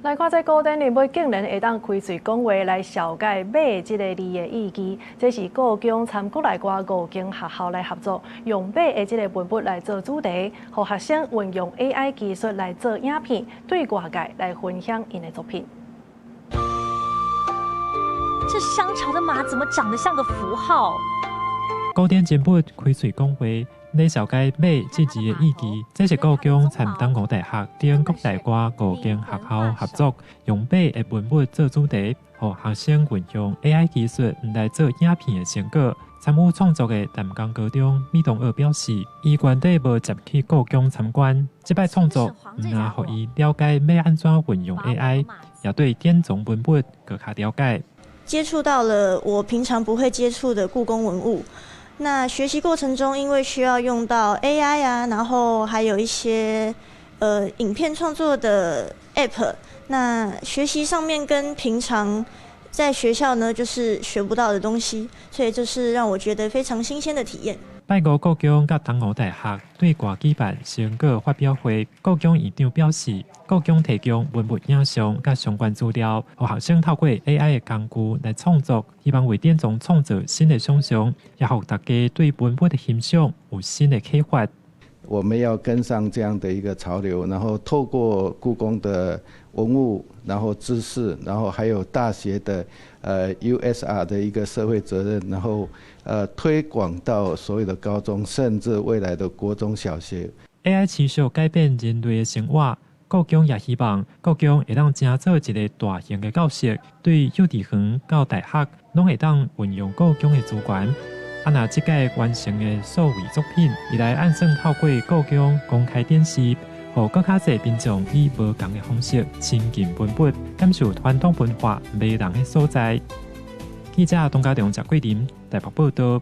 來看這高等人物竟然會當開嘴講話來小解“馬”這個字的意義，這是高中參國內外5間學校來合作，用馬的這個文物來做主題，讓學生運用 AI 技術來做影片，對外界來分享因的作品。這商朝的馬怎麼長得像個符號？高等人物開嘴講話。來小解馬這字的意義，這是高中參東吳大學等國內外5間學校合作，用馬的文物做主題，讓學生運用 AI 技術來做影片的成果。參與創作的淡江高中米東二表示，伊原底無接去高中參觀，這擺創作讓伊了解要安怎運用 AI， 也對典藏文物更加了解。接觸到了我平常不會接觸的故宮文物。那學習過程中，因為需要用到 AI 啊，然後還有一些影片創作的 App， 那學習上面跟平常在學校呢就是學不到的東西，所以這是讓我覺得非常新鮮的體驗。拜五高中甲東吳大學對外舉辦成果發表會，高中院長表示，高中提供文物影像甲相關資料，讓學生透過 AI 的工具來創作，希望為典藏創造新的想象，也讓大家對文物的欣賞有新的啟發。我們要跟上這樣的一個潮流，然後透過故宮的文物，然後知識，然後還有大學的USR 的一個社會責任，然後推廣到所有的高中，甚至未來的國中小學。AI 持續改變人類的生活，高中也希望高中會當成做一個大型的教室，對幼稚園到大學攏會當運用高中的資源。那這屆完成的數位作品，以來按算透過高中公開展示，讓更加多民眾以不同的方式親近文物，感受傳統文化迷人的所在。記者東家良、謝桂林台北報道。